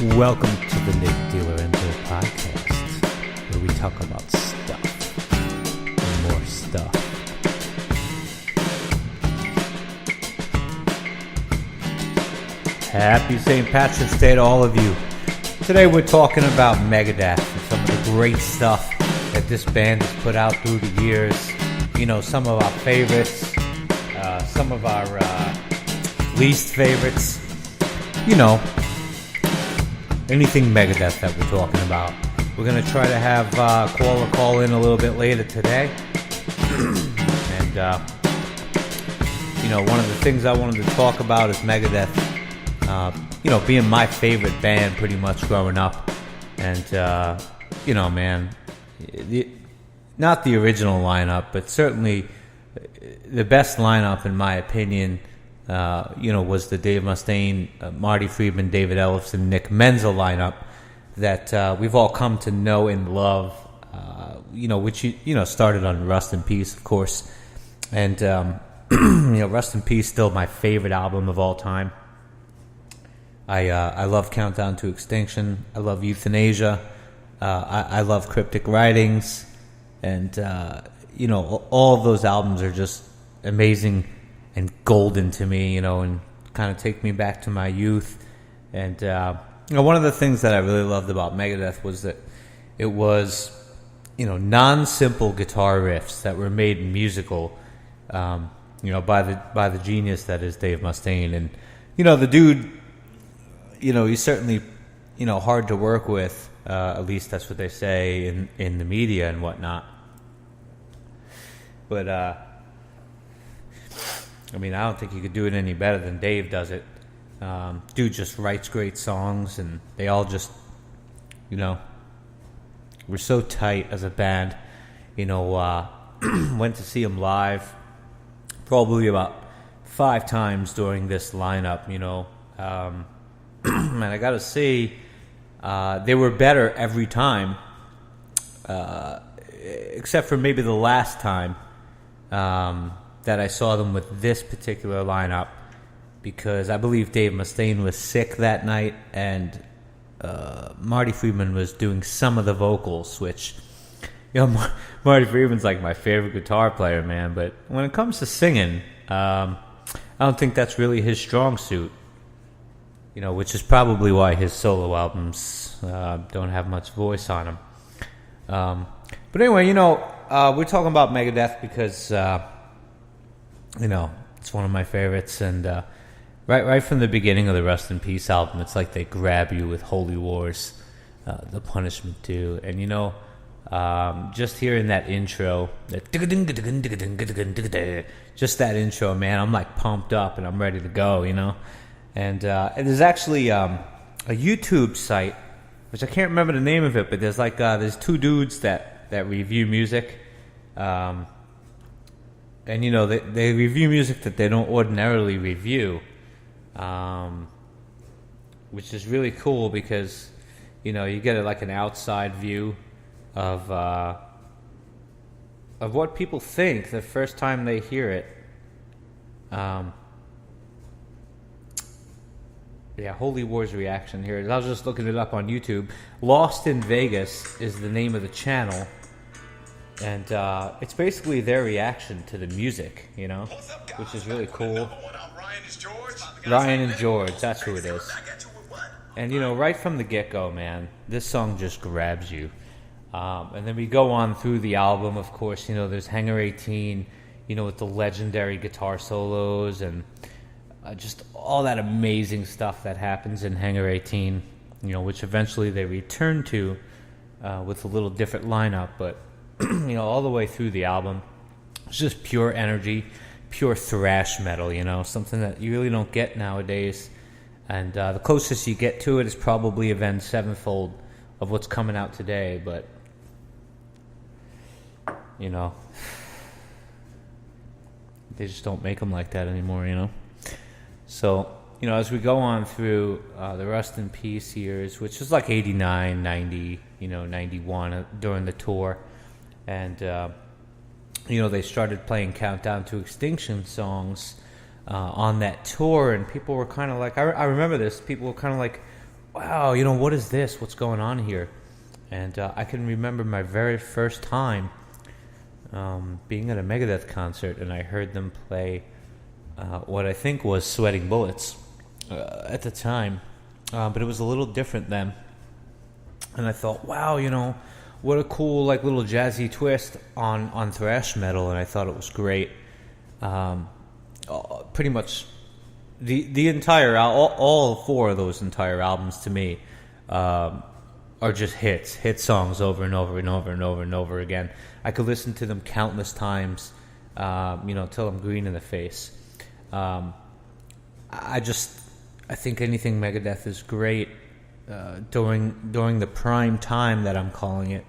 Welcome to the Nick Dealer Info Podcast, where we talk about stuff and more stuff. Happy St. Patrick's Day to all of you. Today we're talking about Megadeth and some of the great stuff that this band has put out through the years. You know, some of our favorites, some of our least favorites. You know, anything Megadeth that we're talking about. We're going to try to have caller call in a little bit later today. And, you know, one of the things I wanted to talk about is Megadeth, you know, being my favorite band pretty much growing up. And, you know, man, not the original lineup, but certainly the best lineup, in my opinion, you know, was the Dave Mustaine, Marty Friedman, David Ellefson, Nick Menzel lineup that we've all come to know and love, you know, which, you know, started on Rust in Peace, of course. And, you know, Rust in Peace, still my favorite album of all time. I love Countdown to Extinction. I love Euthanasia. I love Cryptic Writings. And, you know, all of those albums are just amazing and golden to me, you know, and kind of take me back to my youth. And, you know, one of the things that I really loved about Megadeth was that it was, you know, non-simple guitar riffs that were made musical, you know, by the genius that is Dave Mustaine. And, you know, the dude, you know, he's certainly, you know, hard to work with, at least that's what they say in the media and whatnot. But, I mean, I don't think you could do it any better than Dave does it. Dude just writes great songs, and they all just, you know, we're so tight as a band. You know, went to see him live probably about 5 times during this lineup, you know. And I got to say, they were better every time, except for maybe the last time that I saw them with this particular lineup, because I believe Dave Mustaine was sick that night, and Marty Friedman was doing some of the vocals, which, you know, Marty Friedman's like my favorite guitar player, man, but when it comes to singing, I don't think that's really his strong suit, you know, which is probably why his solo albums don't have much voice on them. But anyway, you know, we're talking about Megadeth because you know, it's one of my favorites, and right from the beginning of the Rust in Peace album, it's like they grab you with Holy Wars, The Punishment too, and you know, just hearing that intro, just that intro, man, I'm like pumped up and I'm ready to go, you know. And there's actually a YouTube site, which I can't remember the name of it, but there's like there's 2 dudes that review music. And, you know, they review music that they don't ordinarily review, which is really cool because, you know, you get like an outside view of what people think the first time they hear it. Yeah, Holy Wars reaction here. I was just looking it up on YouTube. Lost in Vegas is the name of the channel. And it's basically their reaction to the music, you know, which is really cool. Ryan and George, that's who it is. And, you know, right from the get-go, man, this song just grabs you. And then we go on through the album, of course, you know, there's Hangar 18, you know, with the legendary guitar solos and just all that amazing stuff that happens in Hangar 18, you know, which eventually they return to with a little different lineup, but you know, all the way through the album, it's just pure energy, pure thrash metal, you know, something that you really don't get nowadays. And the closest you get to it is probably Avenged Sevenfold of what's coming out today, but, you know, they just don't make them like that anymore, you know. So, you know, as we go on through the Rust in Peace years, which was like 89, 90, you know, 91 during the tour, and, you know, they started playing Countdown to Extinction songs on that tour, and people were kind of like, I remember this, people were kind of like, wow, what is this? What's going on here? And I can remember my very first time being at a Megadeth concert, and I heard them play what I think was Sweating Bullets at the time. But it was a little different then. And I thought, wow, what a cool like little jazzy twist on thrash metal, and I thought it was great. Pretty much the entire all four of those entire albums to me are just hit songs over and over and over and over and over again. I could listen to them countless times, till I'm green in the face. I think anything Megadeth is great during the prime time that I'm calling it.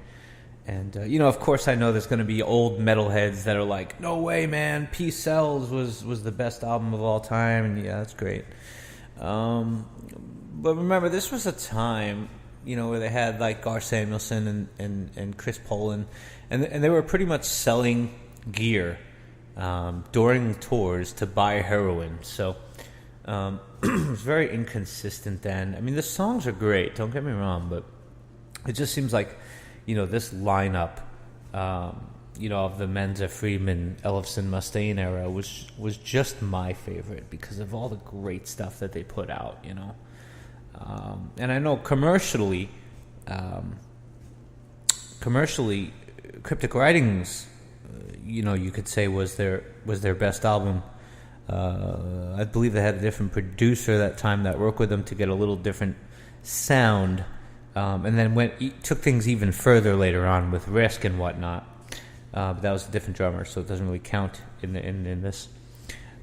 And, of course I know there's going to be old metalheads that are like, no way, man, Peace Sells was the best album of all time. And yeah, that's great. But remember, this was a time, where they had like Gar Samuelson and Chris Poland, and they were pretty much selling gear during tours to buy heroin. So it was very inconsistent then. I mean, the songs are great, don't get me wrong, but it just seems like this lineup, of the Menza, Friedman, Ellefson, Mustaine era was just my favorite because of all the great stuff that they put out, and I know commercially, Cryptic Writings, you could say was their best album. I believe they had a different producer that time that worked with them to get a little different sound. And then took things even further later on with Risk and whatnot. But that was a different drummer, so it doesn't really count in this.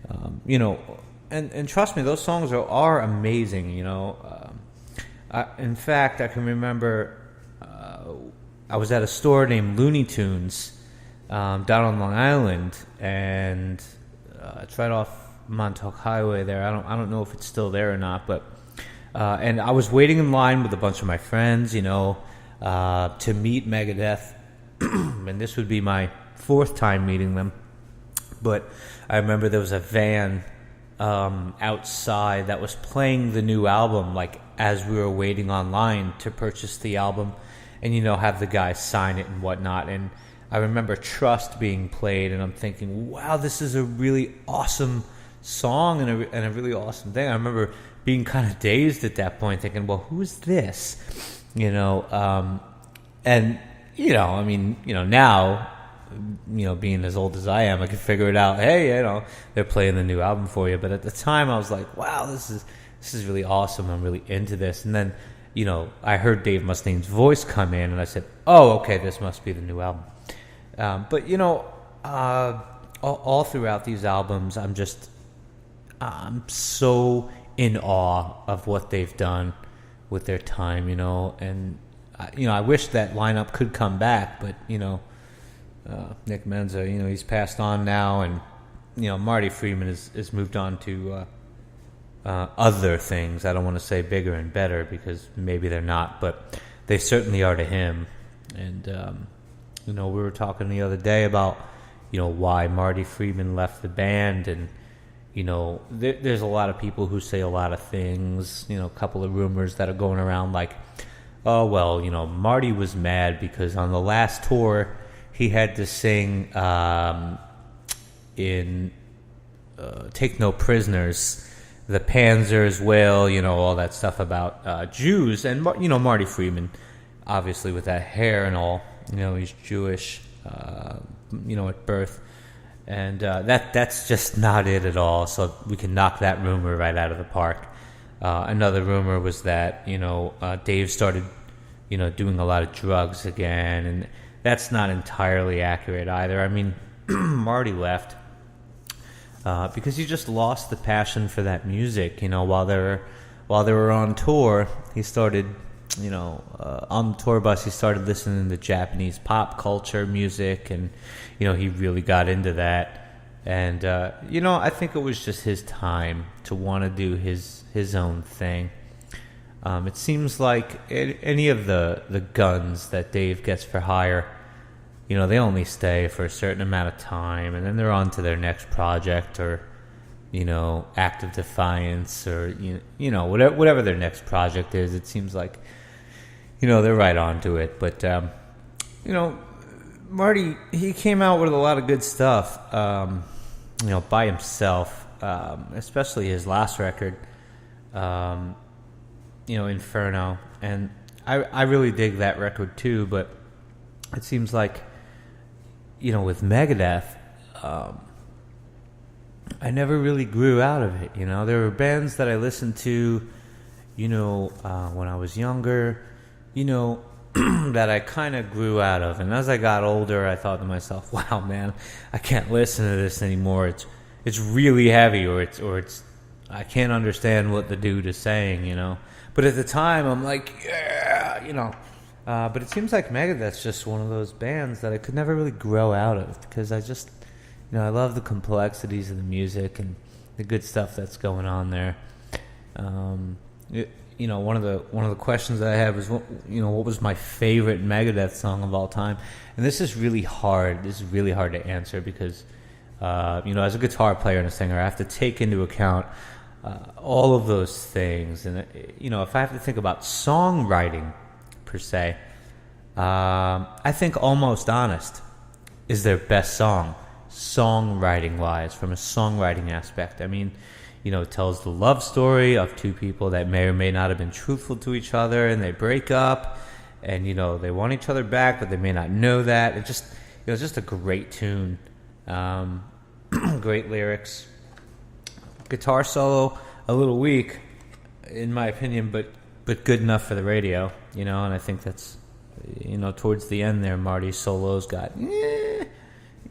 And trust me, those songs are amazing. In fact, I can remember I was at a store named Looney Tunes down on Long Island, and it's right off Montauk Highway there. I don't know if it's still there or not, but. And I was waiting in line with a bunch of my friends, to meet Megadeth. And this would be my fourth time meeting them. But I remember there was a van outside that was playing the new album, like as we were waiting online to purchase the album. And, have the guys sign it and whatnot. And I remember Trust being played, and I'm thinking, wow, this is a really awesome song and a really awesome thing. I remember being kind of dazed at that point, thinking, well, who is this? And, now, being as old as I am, I can figure it out. Hey, they're playing the new album for you. But at the time, I was like, wow, this is really awesome. I'm really into this. And then, I heard Dave Mustaine's voice come in, and I said, oh, okay, this must be the new album. But, all throughout these albums, I'm so in awe of what they've done with their time, and I wish that lineup could come back, but Nick Menza, he's passed on now, and Marty Friedman has moved on to other things. I don't want to say bigger and better because maybe they're not, but they certainly are to him. And we were talking the other day about why Marty Friedman left the band, and there's a lot of people who say a lot of things, a couple of rumors that are going around like, oh, well, Marty was mad because on the last tour he had to sing in Take No Prisoners, the Panzer's Wail, all that stuff about Jews. And, Marty Friedman, obviously with that hair and all, he's Jewish, at birth. And that's just not it at all. So we can knock that rumor right out of the park. Another rumor was that Dave started doing a lot of drugs again, and that's not entirely accurate either. I mean, Marty left because he just lost the passion for that music. While they were on tour, he started on the tour bus, he started listening to Japanese pop culture music, and he really got into that. And I think it was just his time to want to do his own thing. It seems like any of the guns that Dave gets for hire, they only stay for a certain amount of time, and then they're on to their next project, or Act of Defiance, or whatever their next project is. It seems like they're right on to it. But Marty, he came out with a lot of good stuff, by himself, especially his last record, Inferno. And I really dig that record too, but it seems like, with Megadeth, I never really grew out of it. There were bands that I listened to, when I was younger, that I kind of grew out of. And as I got older, I thought to myself, wow, man, I can't listen to this anymore. It's really heavy, or it's I can't understand what the dude is saying, But at the time, I'm like, yeah, But it seems like Megadeth's just one of those bands that I could never really grow out of, because I just, I love the complexities of the music and the good stuff that's going on there. One of the questions that I had was, what was my favorite Megadeth song of all time? And this is really hard. This is really hard to answer because, as a guitar player and a singer, I have to take into account all of those things. And if I have to think about songwriting per se, I think Almost Honest is their best song, songwriting wise, from a songwriting aspect. I mean, it tells the love story of two people that may or may not have been truthful to each other, and they break up, and they want each other back, but they may not know that. It's just a great tune, great lyrics. Guitar solo a little weak, in my opinion, but good enough for the radio, and I think that's, towards the end there, Marty's solos got,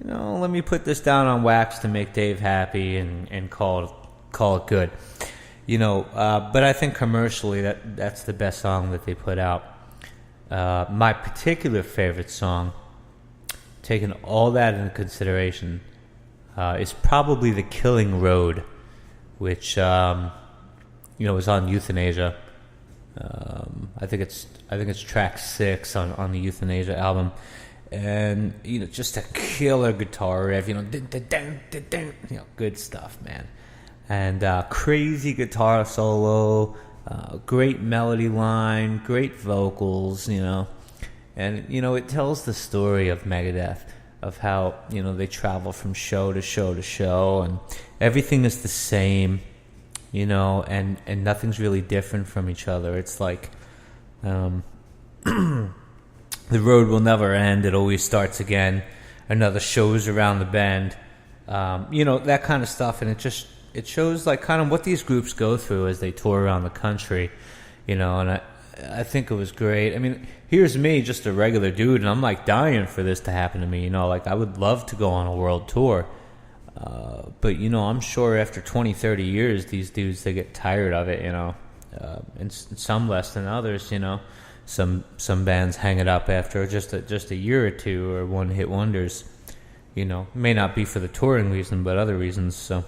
let me put this down on wax to make Dave happy and call it good, but I think commercially that's the best song that they put out. My particular favorite song, taking all that into consideration, is probably The Killing Road, which is on Euthanasia. I think it's track 6 on the Euthanasia album, and just a killer guitar riff, good stuff, man. And crazy guitar solo, great melody line, great vocals, and it tells the story of Megadeth, of how they travel from show to show to show, and everything is the same, and nothing's really different from each other. It's like the road will never end, it always starts again, another show's around the bend, that kind of stuff. And it shows like kind of what these groups go through as they tour around the country, and I think it was great. I mean, here's me, just a regular dude, and I'm like dying for this to happen to me, like I would love to go on a world tour, but I'm sure after 20-30 years these dudes, they get tired of it, and some less than others. Some bands hang it up after just a year or two, or one hit wonders, may not be for the touring reason but other reasons. So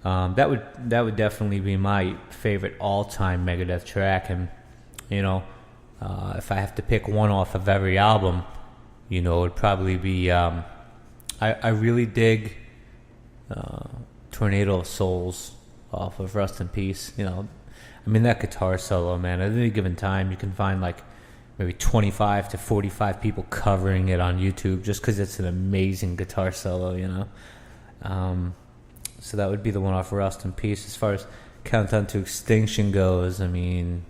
that would definitely be my favorite all-time Megadeth track. And if I have to pick one off of every album, it would probably be I really dig Tornado of Souls off of Rust in Peace. That guitar solo, man, at any given time you can find like maybe 25 to 45 people covering it on YouTube just because it's an amazing guitar solo. So that would be the one off Rust in Peace. As far as Countdown to Extinction goes, I mean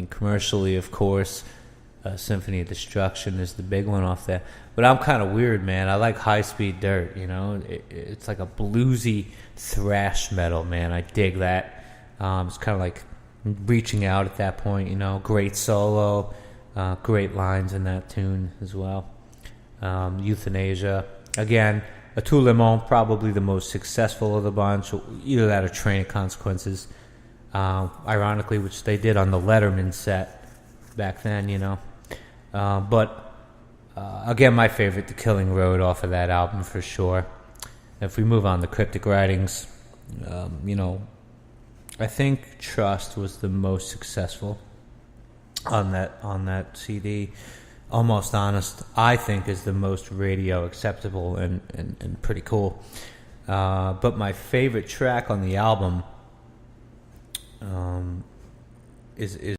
commercially, of course, Symphony of Destruction is the big one off there. But I'm kind of weird, man. I like High Speed Dirt, it's like a bluesy thrash metal, man. I dig that. It's kind of like reaching out at that point, great solo, great lines in that tune as well. Euthanasia, again, A Tout Le Monde, probably the most successful of the bunch, either that or Train of Consequences, ironically, which they did on the Letterman set back then, but again, my favorite, The Killing Road, off of that album for sure. If we move on to Cryptic Writings, I think Trust was the most successful on that CD. Almost Honest, I think, is the most radio acceptable and pretty cool. But my favorite track on the album is